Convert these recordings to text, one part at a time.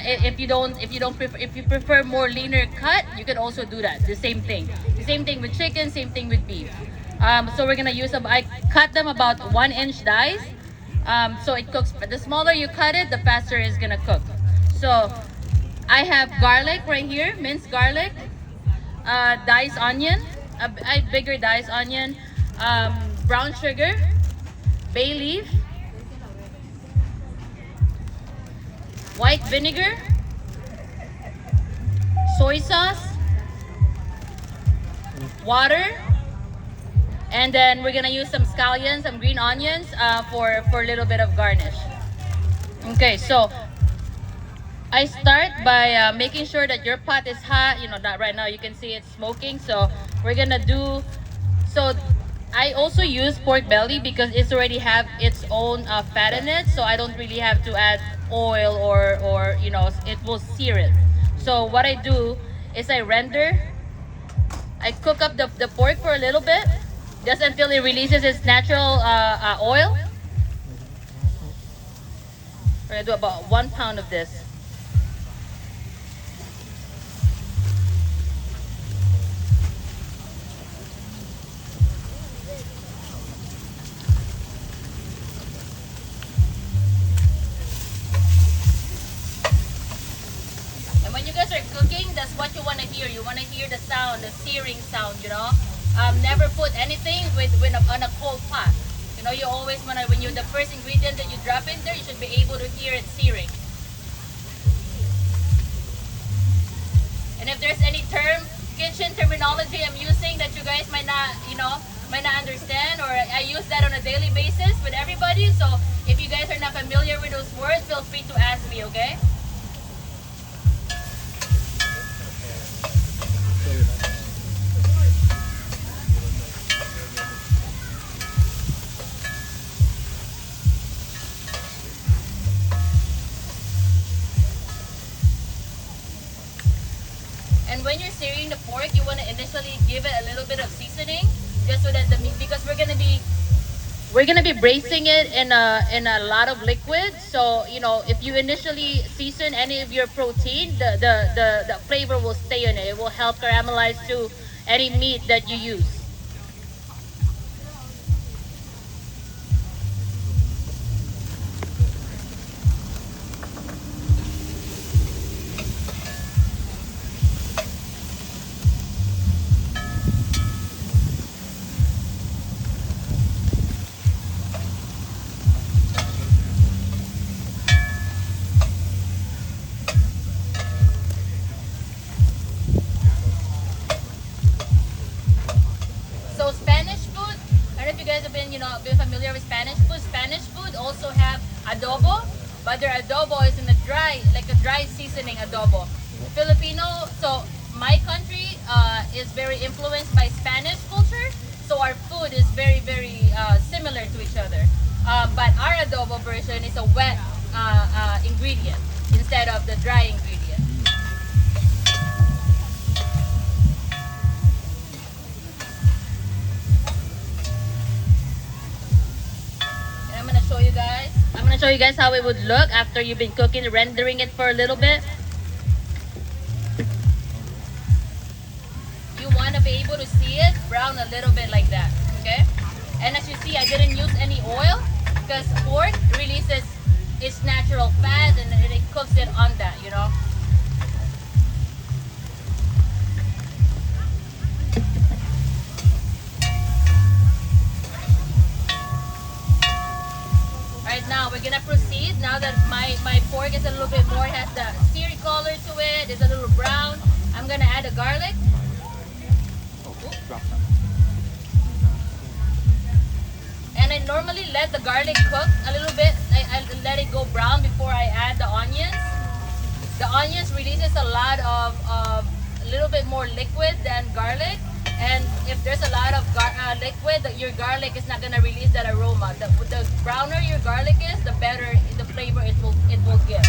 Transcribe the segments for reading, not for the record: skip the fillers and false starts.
if you prefer more leaner cut, you can also do that. The same thing. The same thing with chicken. Same thing with beef. So we're gonna use them. I cut them about 1 inch dice. So it cooks. The smaller you cut it, the faster it's gonna cook. So I have garlic right here, minced garlic, diced onion, a bigger diced onion, brown sugar, bay leaf, white vinegar, soy sauce, water, and then we're gonna use some scallions, some green onions for a little bit of garnish. Okay, so I start by making sure that your pot is hot. You know, not right now. You can see it's smoking. So we're gonna do. So I also use pork belly because it's already have its own fat in it. So I don't really have to add oil or you know it will sear it. So what I do is I render. I cook up the pork for a little bit, just until it releases its natural oil. We're gonna do about 1 pound of this. When you guys are cooking, that's what you want to hear. You want to hear the sound, the searing sound, you know. Never put anything on a cold pot. You know, you always want to, when you the first ingredient that you drop in there, you should be able to hear it searing. And if there's any kitchen terminology I'm using that you guys might not, might not understand, or I use that on a daily basis with everybody. So if you guys are not familiar with those words, feel free to ask me, okay? And when you're searing the pork, you want to initially give it a little bit of seasoning, just so that the meat, because we're gonna be braising it in a lot of liquid. So you know, if you initially season any of your protein, the flavor will stay in it. It will help caramelize to any meat that you use. So Spanish food, I don't know if you guys have been familiar with Spanish food. Spanish food also have adobo, but their adobo is in a like a dry seasoning adobo. Filipino, so my country is very influenced by Spanish culture, so our food is very, very similar to each other. But our adobo version is a wet ingredient instead of the dry ingredient. I'm gonna show you guys how it would look after you've been cooking, rendering it for a little bit. You want to be able to see it brown a little bit like that, okay? And as you see, I didn't use any oil because pork releases its natural fat and it cooks it on that, you know. Right now, we're gonna proceed. Now that my pork is a little bit more, has the seared color to it, it's a little brown, I'm gonna add the garlic. And I normally let the garlic cook a little bit. I let it go brown before I add the onions. The onions releases a lot of a little bit more liquid than garlic. And if there's a lot of liquid, your garlic is not gonna release that aroma. The browner your garlic is, the better the flavor it will give.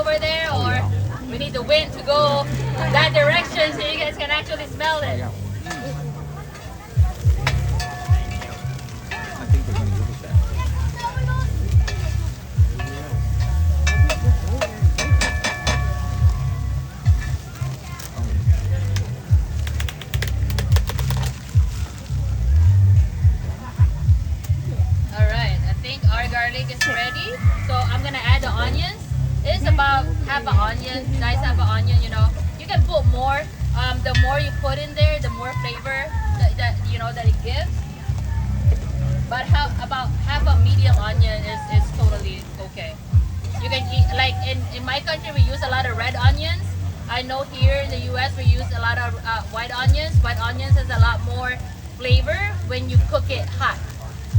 over there, or we need the wind to go that direction so you guys can actually smell it. I think they're gonna give us that. All right, I think our garlic is ready. So I'm gonna add the onions. It's about half an onion, nice half an onion. You know, you can put more. The more you put in there, the more flavor that you know that it gives. But about half a medium onion is totally okay. You can eat, like in my country we use a lot of red onions. I know here in the US we use a lot of white onions. White onions has a lot more flavor when you cook it hot.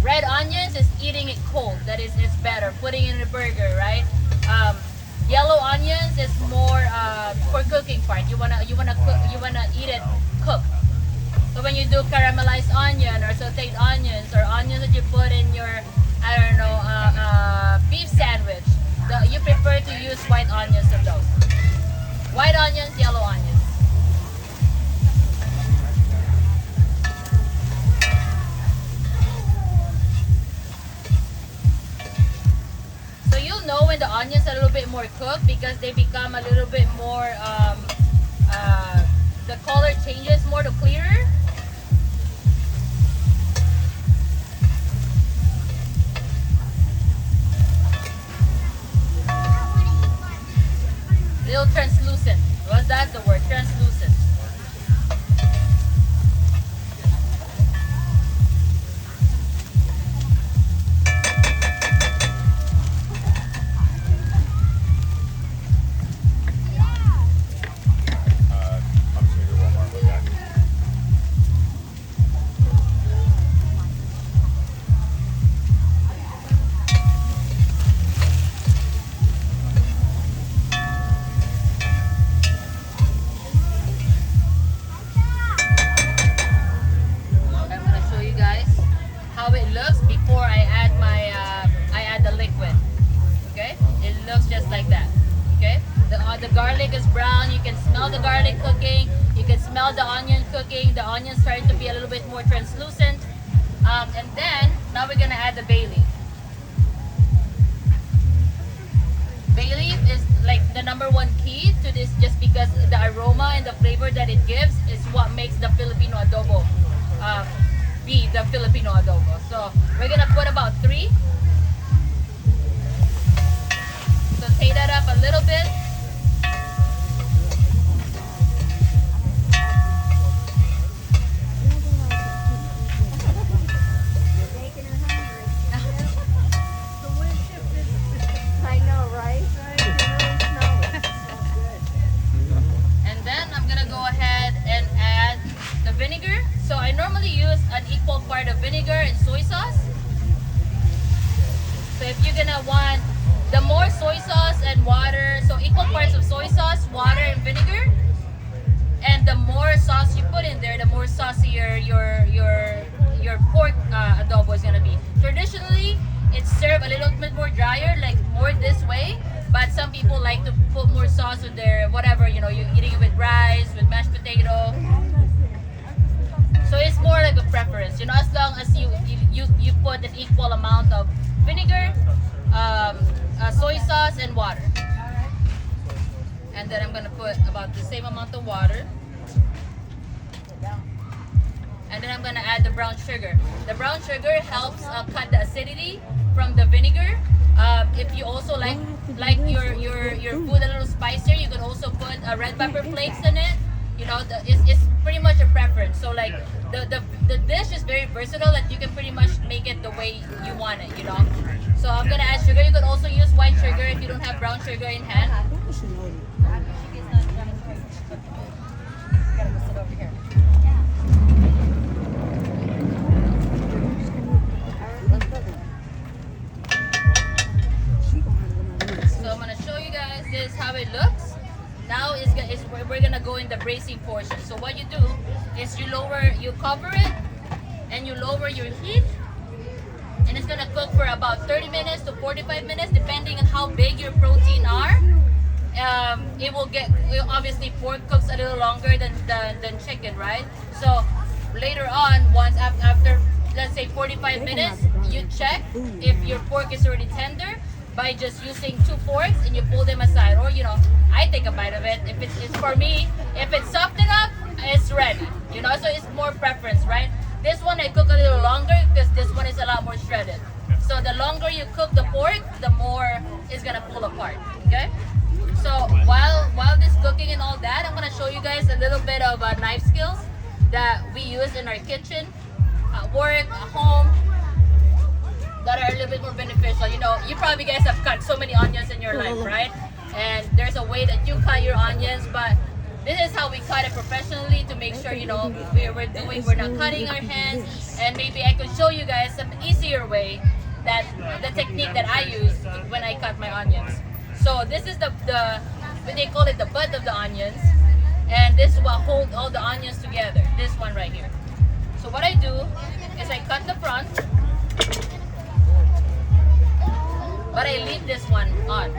Red onions is eating it cold. That is better. Putting it in a burger, right? Yellow onions is more for cooking part. You wanna eat it cooked. So when you do caramelized onion or sauteed onions or onions that you put in your, I don't know, beef sandwich, you prefer to use white onions of those. White onions, yellow onions. So you'll know when the onions are a little bit more cooked because they become a little bit more, the color changes more to clearer. Little translucent. What's that the word? Translucent. I'm just gonna go Walmart with that. I'm gonna show you guys how it looks before I add the liquid. Okay, it looks just like that. Okay, the garlic is brown. You can smell the garlic cooking. You can smell the onion cooking. The onion starting to be a little bit more translucent. And then now we're gonna add the bay leaf. Bay leaf is like the number one key to this, just because the aroma and the flavor that it gives is what makes the Filipino adobo be the Filipino adobo. So we're gonna put about 3. Saute that up a little bit. I know, right? And then I'm gonna go ahead and add the vinegar. So I normally use an equal part of vinegar and soy sauce. So if you're gonna want the more soy sauce and water, so equal parts of soy sauce, water, and vinegar, and the more sauce you put in there, the more saucier your pork adobo is gonna be. Traditionally, it's served a little bit more drier, like more this way. But some people like to put more sauce with their whatever, you know, you're eating it with rice, with mashed potato. So it's more like a preference, you know, as long as you put an equal amount of vinegar, soy sauce, and water. And then I'm gonna put about the same amount of water. And then I'm gonna add the brown sugar. The brown sugar helps cut the acidity from the vinegar. If you also like your food a little spicier, you can also put red pepper flakes in it. You know, it's pretty much a preference. So like the dish is very versatile that you can pretty much make it the way you want it, you know. So I'm gonna add sugar. You can also use white sugar if you don't have brown sugar in hand. Gotta go sit over here. So I'm gonna show you guys this how it looks. Now we're gonna go in the braising portion. So what you do is you cover it and you lower your heat, and it's gonna cook for about 30 minutes to 45 minutes depending on how big your protein are. it will get, obviously pork cooks a little longer than chicken, right? So later on, once after let's say 45 minutes, you check if your pork is already tender by just using 2 forks and you pull them aside. Or, you know, I take a bite of it. If it's for me, if it's soft enough, it's ready. You know, so it's more preference, right? This one I cook a little longer because this one is a lot more shredded. So the longer you cook the pork, the more it's gonna pull apart. Okay. So while this cooking and all that, I'm gonna show you guys a little bit of knife skills that we use in our kitchen, at work, at home, that are a little bit more beneficial. You know, you probably guys have cut so many onions in your life, right? And there's a way that you cut your onions, but this is how we cut it professionally to make sure, you know, we're not cutting our hands. And maybe I could show you guys some easier way, that the technique that I use when I cut my onions. So this is the what they call it, the butt of the onions, and this is what holds all the onions together. This one right here. So what I do is I cut the front, but I leave this one on,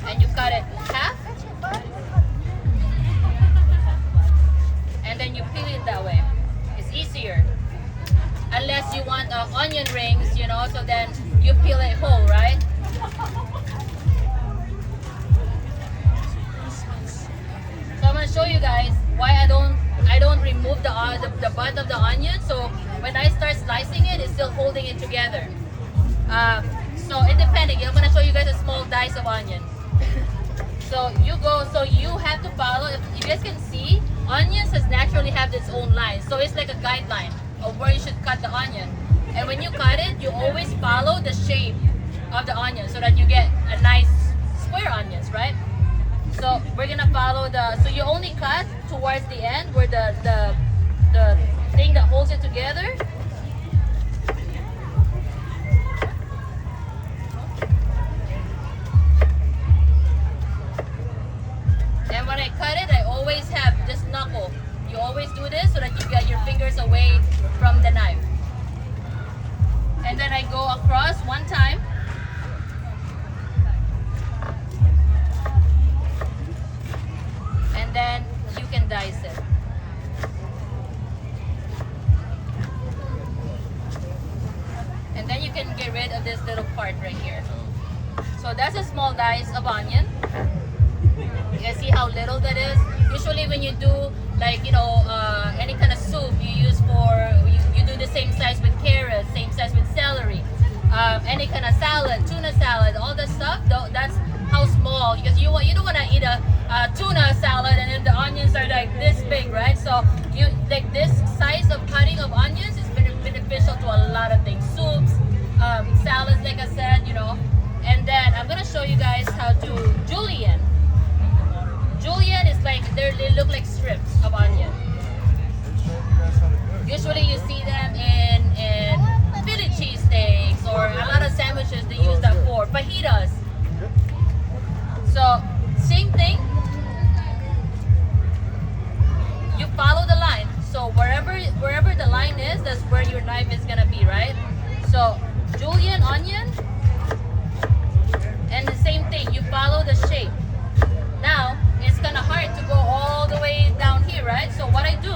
and you cut it half, and then you peel it that way. It's easier. Unless you want onion rings, you know, so then you peel it whole, right? So I'm gonna show you guys why I don't remove the butt of the onion. So when I start slicing it, it's still holding it together. So independent, I'm gonna show you guys a small dice of onion. So you have to follow. If you guys can see, onions naturally have its own line. So it's like a guideline of where you should cut the onion. And when you cut it, you always follow the shape of the onion so that you get a nice square onions, right? So we're gonna follow so you only cut towards the end where the thing that holds it together. And when I cut it, I always have this knuckle. You always do this so that you get your fingers away from the knife. And then I go across one time. And then you can dice it. And then you can get rid of this little part right here. So that's a small dice of onion. You can see how little that is. Usually when you do, like, you know, any kind of soup, you do the same size with carrots, same size with celery, any kind of salad, tuna salad, all that stuff. That's how small, because you don't want to eat a tuna salad and then the onions are like this big, right? So you like this size of cutting of onions is beneficial to a lot of things, soups, salads, like I said, you know. And then I'm gonna show you guys how to julienne. Julienne is like, they look like strips of onion. Usually you see them in Philly cheesesteaks or a lot of sandwiches they use that for. Fajitas. So, same thing. You follow the line. So wherever the line is, that's where your knife is gonna be, right? So, julienne onion. And the same thing, you follow the shape. Now, it's kind of hard to go all the way down here, right? So what I do,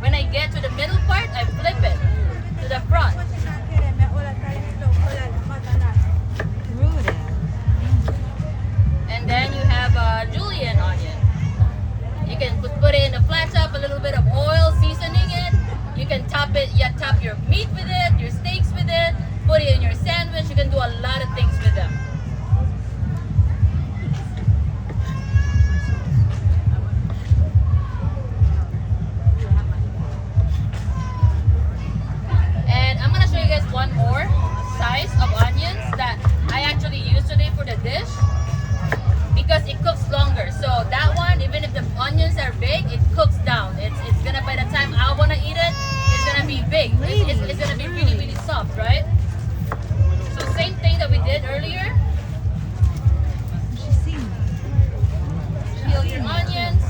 when I get to the middle part, I flip it to the front. And then you have a julienne onion. You can put it in a flat top, a little bit of oil, seasoning it. You can top your meat with it, your steaks with it, put it in your sandwich. You can do a lot of things with them. And I'm gonna show you guys one more size of onions that I actually use today for the dish because it cooks longer. So that one, even if the onions are big, it cooks down. It's gonna, by the time I wanna eat it, it's gonna be big. It's gonna be really, really soft, right? So same thing that we did earlier. Peel your onions.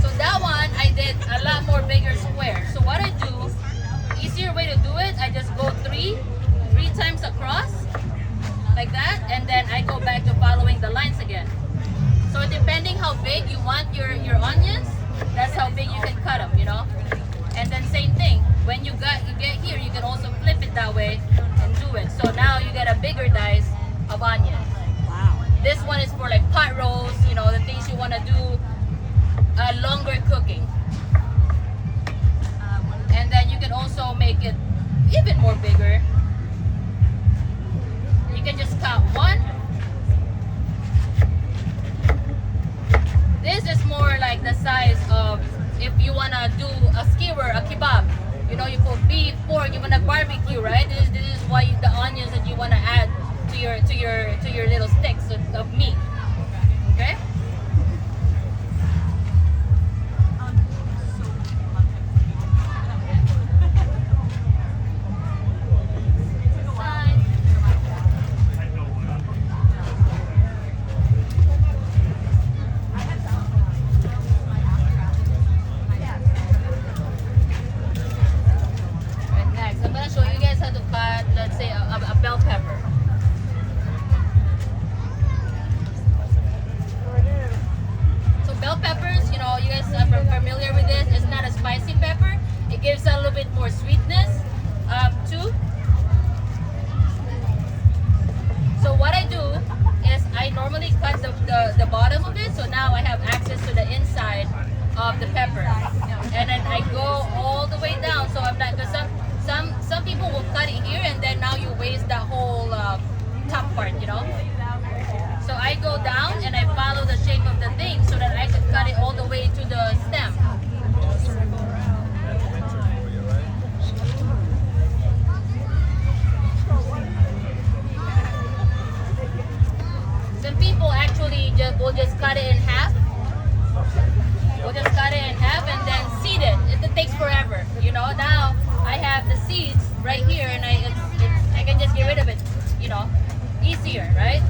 So that one I did a lot more bigger square. So what I do, easier way to do it, I just go three times across like that, and then I go back to following the lines again. So depending how big you want your onions, that's how big you can cut them, you know. And then same thing, when you get here, you can also flip it that way and do it. So now you get a bigger dice of onion. Wow. This one is for like pot roast, you know, the things you want to do longer cooking. And then you can also make it even more bigger. You can just cut one. This is more like the size of if you want to do a skewer, a kebab. You know, you put beef, pork, you want to barbecue, right? This is why the onions that you want to add to your little sticks of meat. Okay? Right, next, I'm gonna show you guys how to cut, let's say, a bell pepper. So bell peppers, you know, you guys are familiar with this. It's not a spicy pepper. It gives a little bit more sweetness too. So what I do is I normally cut the bottom of it. So now I have access to the inside of the pepper. And then I go all the way down. So I'm not, because some people will cut it here and then now you waste that whole top part, you know. So I go down and I follow the shape of the thing so that I can cut it all the way to the stem. Some people actually will just cut it in half. We'll just cut it in half and then seed it. It takes forever, you know. Now I have the seeds right here and I can just get rid of it, you know, easier, right?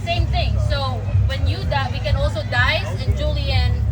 Same thing. So when you we can also dice, and Julian